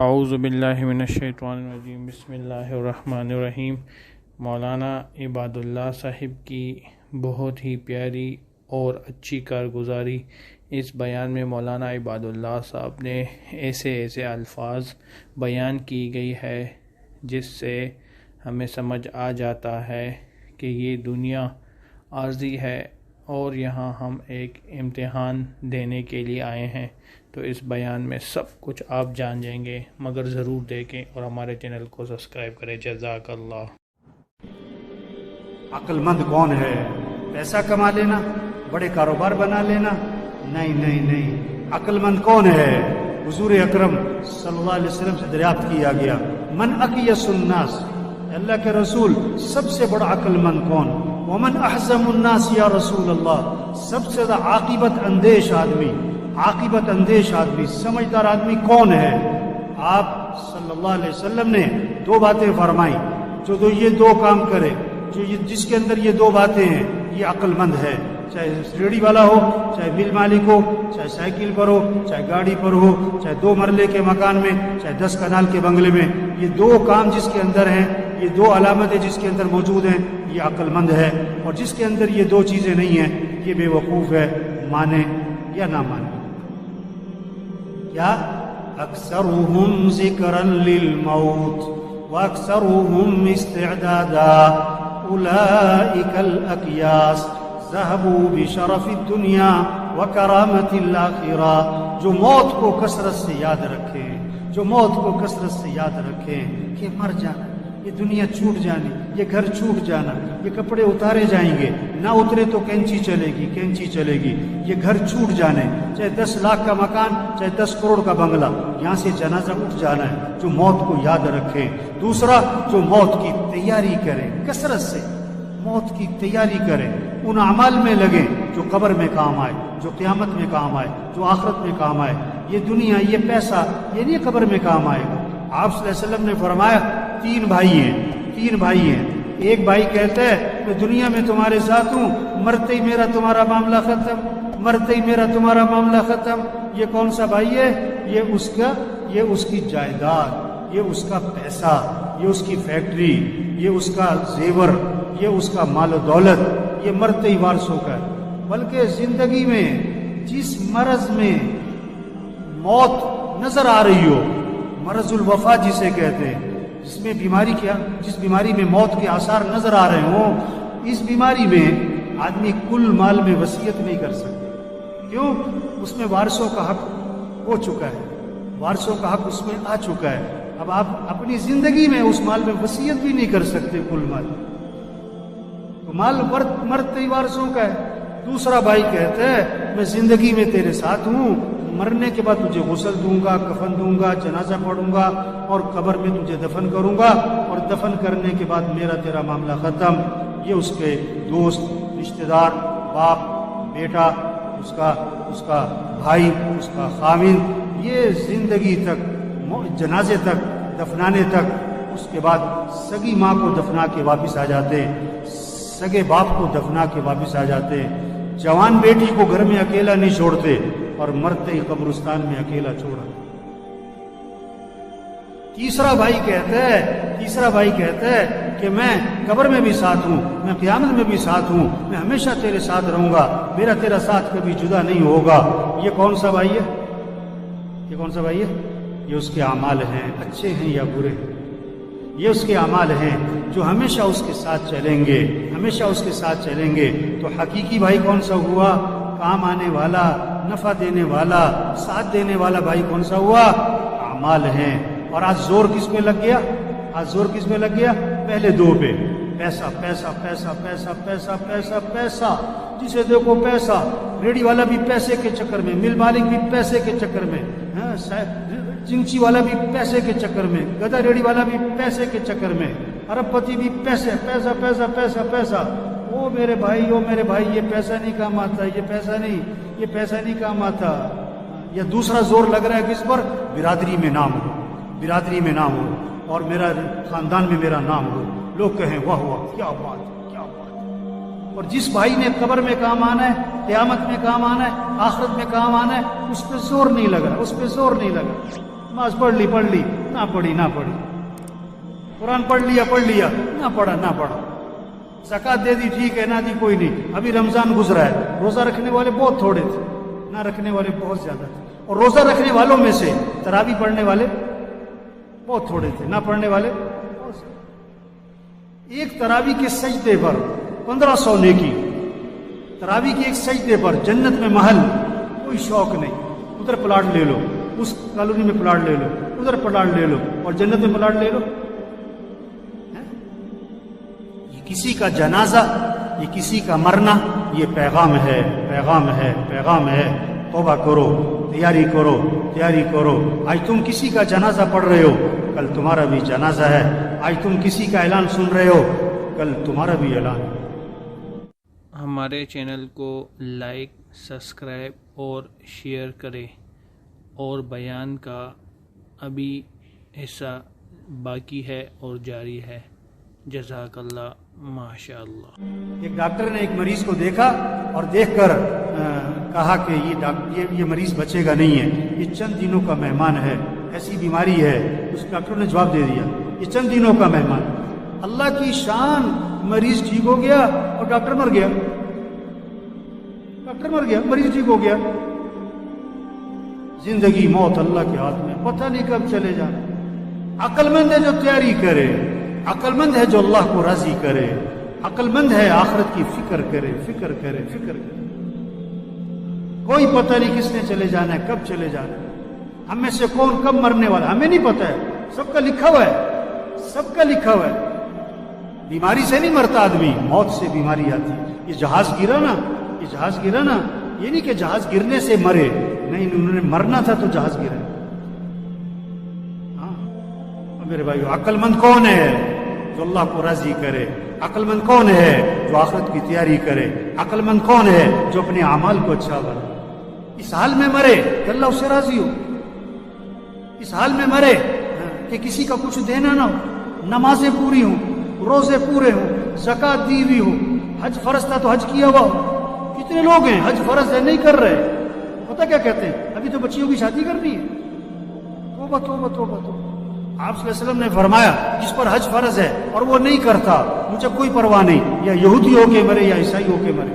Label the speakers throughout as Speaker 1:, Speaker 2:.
Speaker 1: اعوذ باللہ من الشیطان الرجیم، بسم اللہ الرحمن الرحیم۔ مولانا عباد اللہ صاحب کی بہت ہی پیاری اور اچھی کارگزاری۔ اس بیان میں مولانا عباد اللہ صاحب نے ایسے الفاظ بیان کی گئی ہے جس سے ہمیں سمجھ آ جاتا ہے کہ یہ دنیا عارضی ہے اور یہاں ہم ایک امتحان دینے کے لیے آئے ہیں۔ تو اس بیان میں سب کچھ آپ جان جائیں گے، مگر ضرور دیکھیں اور ہمارے چینل کو سبسکرائب کریں۔ جزاک اللہ۔
Speaker 2: عقل مند کون ہے؟ پیسہ کما لینا، بڑے کاروبار بنا لینا؟ نہیں۔ عقل مند کون ہے؟ حضور اکرم صلی اللہ علیہ وسلم سے دریافت کیا گیا، من اقیس الناس، اللہ کے رسول سب سے بڑا عقل مند کون؟ ومن احزم الناس یا رسول اللہ، سب سے زیادہ عاقبت اندیش آدمی، سمجھدار آدمی کون ہے؟ آپ صلی اللہ علیہ وسلم نے دو باتیں فرمائی، جو یہ دو کام کرے، جس کے اندر یہ دو باتیں ہیں، یہ عقل مند ہے۔ چاہے ریڑھی والا ہو، چاہے مل مالک ہو، چاہے سائیکل پر ہو، چاہے گاڑی پر ہو، چاہے 2 مرلے کے مکان میں، چاہے 10 کنال کے بنگلے میں، یہ دو کام جس کے اندر ہیں، یہ دو علامتیں جس کے اندر موجود ہیں، یہ عقل مند ہے۔ اور جس کے اندر یہ دو چیزیں نہیں ہیں، یہ بے وقوف ہے، مانے یا نہ مانے۔ کیا؟ اکثرهم ذکرا للموت واکثرهم استعدادا اولئک الاکیاس ذهبوا بشرف الدنیا وکرامت الآخرہ۔ جو موت کو کثرت سے یاد رکھیں، کہ مر جانا، یہ دنیا چھوٹ جانی، یہ گھر چھوٹ جانا، یہ کپڑے اتارے جائیں گے، نہ اترے تو کینچی چلے گی، یہ گھر چھوٹ جانے، چاہے 10 لاکھ کا مکان، چاہے 10 کروڑ کا بنگلہ، یہاں سے جنازہ اٹھ جانا ہے۔ جو موت کو یاد رکھے۔ دوسرا، جو موت کی تیاری کرے، کثرت سے موت کی تیاری کرے، ان اعمال میں لگے جو قبر میں کام آئے، جو قیامت میں کام آئے، جو آخرت میں کام آئے۔ یہ دنیا، یہ پیسہ، یہ نہیں قبر میں کام آئے گا۔ آپ صلی اللہ علیہ وسلم نے فرمایا 3 بھائی ہیں۔ ایک بھائی کہتا ہے میں دنیا میں تمہارے ساتھ ہوں، مرتے ہی میرا تمہارا معاملہ ختم۔ یہ کون سا بھائی ہے؟ یہ اس کی جائیداد، یہ اس کا پیسہ، یہ اس کی فیکٹری، یہ اس کا زیور، یہ اس کا مال و دولت، یہ مرتے ہی وارث ہو کر۔ بلکہ زندگی میں جس مرض میں موت نظر آ رہی ہو، مرض الوفا جسے کہتے ہیں، جس بیماری میں موت کے آثار نظر آ رہے ہوں، اس بیماری میں آدمی کل مال میں وصیت نہیں کر سکتا۔ کیوں؟ اس میں وارثوں کا حق ہو چکا ہے، وارثوں کا حق اس میں آ چکا ہے۔ اب آپ اپنی زندگی میں اس مال میں وصیت بھی نہیں کر سکتے، کل مال تو مال مرتے ہی وارثوں کا ہے۔ دوسرا بھائی کہتا ہے میں زندگی میں تیرے ساتھ ہوں، مرنے کے بعد تجھے غسل دوں گا، کفن دوں گا، جنازہ پڑھوں گا اور قبر میں تجھے دفن کروں گا، اور دفن کرنے کے بعد میرا تیرا معاملہ ختم۔ یہ اس کے دوست، رشتہ دار، باپ، بیٹا، اس کا بھائی، اس کا خاوند، یہ زندگی تک، جنازے تک، دفنانے تک، اس کے بعد سگی ماں کو دفنا کے واپس آ جاتے، سگے باپ کو دفنا کے واپس آ جاتے، جوان بیٹی کو گھر میں اکیلا نہیں چھوڑتے، اور مرتے ہی قبرستان میں اکیلا چھوڑا۔ تیسرا بھائی کہتا ہے کہ میں قبر میں بھی ساتھ ہوں، میں قیامت میں بھی ساتھ ہوں، میں ہمیشہ تیرے ساتھ رہوں گا، میرا تیرا ساتھ کبھی جدا نہیں ہوگا۔ یہ کون سا بھائی ہے؟ یہ اس کے اعمال ہیں، اچھے ہیں یا برے ہیں؟ یہ اس کے اعمال ہیں جو ہمیشہ اس کے ساتھ چلیں گے۔ تو حقیقی بھائی کون سا ہوا؟ کام آنے والا، نفع دینے والا، ساتھ دینے والا بھائی کون سا ہوا؟ اعمال ہیں۔ اور آج زور کس پہ لگ گیا؟ پہلے 2 پہ، پیسہ، جسے دیکھو پیسہ۔ ریڑھی والا بھی پیسے کے چکر میں، مل مالک بھی پیسے کے چکر میں، چنچی والا بھی پیسے کے چکر میں، گدھا ریڑھی والا بھی پیسے کے چکر میں، ارب پتی بھی پیسہ۔ او میرے بھائی، یہ پیسہ نہیں کام آتا، یہ دوسرا زور لگ رہا ہے کس پر؟ برادری میں نام ہو اور میرا خاندان میں میرا نام ہو، لوگ کہیں واہ کیا بات۔ اور جس بھائی نے قبر میں کام آنا ہے، قیامت میں کام آنا ہے، آخرت میں کام آنا ہے، اس پہ زور نہیں لگا، نماز پڑھ لی نہ پڑھی قرآن پڑھ لیا نہ پڑھا زکات دے دی ٹھیک ہے، نہ دی کوئی نہیں. ابھی رمضان گزرا ہے، روزہ رکھنے والے بہت تھوڑے تھے، نہ رکھنے والے بہت زیادہ تھے. اور روزہ رکھنے والوں میں سے تراویح پڑھنے والے بہت تھوڑے تھے، نہ پڑھنے والے بہت زیادہ. ایک تراویح کے سجدے پر 1500 نیکی. تراویح کے ایک سجدے پر جنت میں محل، کوئی شوق نہیں. ادھر پلاٹ لے لو، اس کالونی میں پلاٹ لے لو، ادھر پلاٹ لے لو، اور جنت میں پلاٹ لے لو. یہ کسی کا جنازہ، یہ کسی کا مرنا، یہ پیغام ہے. توبہ کرو، تیاری کرو. آج تم کسی کا جنازہ پڑھ رہے ہو، کل تمہارا بھی جنازہ ہے. آج تم کسی کا اعلان سن رہے ہو، کل تمہارا بھی اعلان.
Speaker 1: ہمارے چینل کو لائک، سبسکرائب اور شیئر کریں. اور بیان کا ابھی حصہ باقی ہے اور جاری ہے. جزاک اللہ، ماشاء اللہ.
Speaker 2: ایک ڈاکٹر نے ایک مریض کو دیکھا اور دیکھ کر کہا کہ یہ مریض بچے گا نہیں ہے، یہ چند دنوں کا مہمان ہے، ایسی بیماری ہے. اس ڈاکٹر نے جواب دے دیا یہ چند دنوں کا مہمان. اللہ کی شان، مریض ٹھیک ہو گیا اور ڈاکٹر مر گیا. مریض ٹھیک ہو گیا. زندگی موت اللہ کے ہاتھ میں، پتہ نہیں کب چلے جانا. عقل مند ہے جو تیاری کرے، عقل مند ہے جو اللہ کو راضی کرے، عقل مند ہے آخرت کی فکر کرے. کوئی پتہ نہیں کس نے چلے جانا ہے، کب چلے جانا ہے. ہم میں سے کون کب مرنے والا ہمیں نہیں پتہ ہے. سب کا لکھا ہوا ہے. بیماری سے نہیں مرتا آدمی، موت سے بیماری آتی ہے. یہ جہاز گرا نا، یہ نہیں کہ جہاز گرنے سے مرے، نہیں، انہوں نے مرنا تھا تو جہاز گرا. ہاں میرے بھائی، عقل مند کون ہے جو اللہ کو راضی کرے؟ عقل مند کون ہے جو آخرت کی تیاری کرے؟ عقل مند کون ہے جو اپنے اعمال کو اچھا بنائے؟ اس حال میں مرے کہ اللہ اس سے راضی ہو. اس حال میں مرے کہ کسی کا کچھ دینا نہ ہو، نمازیں پوری ہوں، روزے پورے ہوں، زکات دی ہوئی ہو، حج فرض تھا تو حج کیا ہوا ہو. کتنے لوگ ہیں حج فرض ہے نہیں کر رہے، پتہ کیا کہتے ہیں؟ ابھی تو بچیوں کی شادی کرنی ہے. توبہ. آپ صلی اللہ علیہ وسلم نے فرمایا جس پر حج فرض ہے اور وہ نہیں کرتا، مجھے کوئی پرواہ نہیں، یا یہودی ہو کے مرے یا عیسائی ہو کے مرے.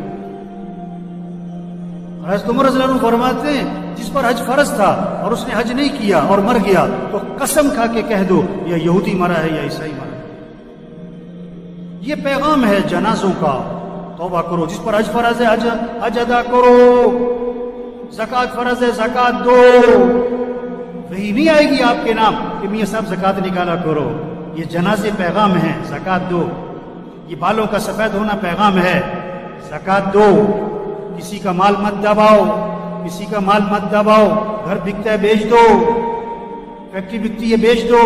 Speaker 2: حضرت عمر رضی اللہ عنہ فرماتے ہیں جس پر حج فرض تھا اور اس نے حج نہیں کیا اور مر گیا تو قسم کھا کے کہہ دو یا یہودی مرا ہے یا عیسائی مرا ہے. یہ پیغام ہے جنازوں کا. توبہ کرو. جس پر حج فرض ہے حج ادا کرو، زکات فرض ہے زکات دو. وہی نہیں آئے گی آپ کے نام کہ میاں صاحب زکات نکالا کرو. یہ جنازے پیغام ہیں، زکات دو. یہ بالوں کا سفید ہونا پیغام ہے، زکات دو. کسی کا مال مت دباؤ. گھر بکتا ہے بیچ دو، فیکٹری بکتی ہے بیچ دو،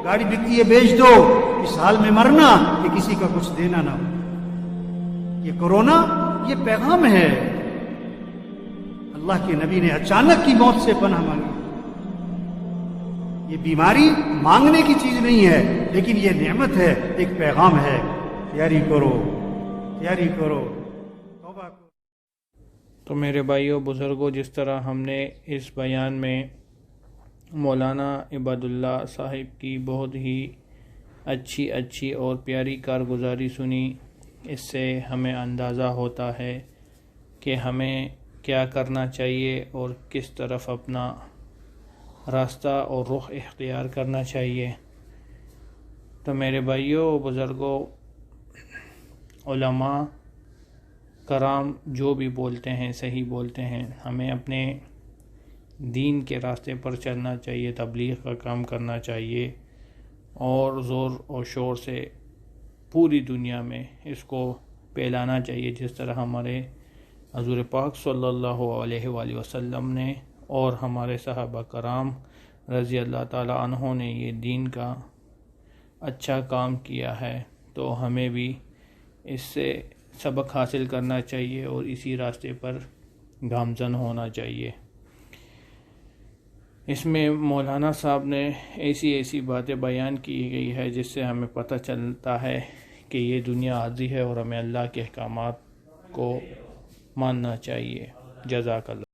Speaker 2: گاڑی بکتی ہے بیچ دو. اس حال میں مرنا کہ کسی کا کچھ دینا نہ ہو. یہ کرونا یہ پیغام ہے. اللہ کے نبی نے اچانک کی موت سے پناہ مانگی. یہ بیماری مانگنے کی چیز نہیں ہے، لیکن یہ نعمت ہے، ایک پیغام ہے. تیاری کرو. توبہ کرو.
Speaker 1: تو میرے بھائیوں بزرگوں، جس طرح ہم نے اس بیان میں مولانا عباد اللہ صاحب کی بہت ہی اچھی اور پیاری کارگزاری سنی، اس سے ہمیں اندازہ ہوتا ہے کہ ہمیں کیا کرنا چاہیے اور کس طرف اپنا راستہ اور رخ اختیار کرنا چاہیے. تو میرے بھائیوں بزرگوں، علماء کرام جو بھی بولتے ہیں صحیح بولتے ہیں. ہمیں اپنے دین کے راستے پر چلنا چاہیے، تبلیغ کا کام کرنا چاہیے اور زور اور شور سے پوری دنیا میں اس کو پھیلانا چاہیے، جس طرح ہمارے حضور پاک صلی اللہ علیہ وآلہ وسلم نے اور ہمارے صحابہ کرام رضی اللہ تعالی عنہ نے یہ دین کا اچھا کام کیا ہے. تو ہمیں بھی اس سے سبق حاصل کرنا چاہیے اور اسی راستے پر گامزن ہونا چاہیے. اس میں مولانا صاحب نے ایسی باتیں بیان کی گئی ہے جس سے ہمیں پتہ چلتا ہے کہ یہ دنیا عارضی ہے اور ہمیں اللہ کے احکامات کو ماننا چاہیے. جزاک اللہ.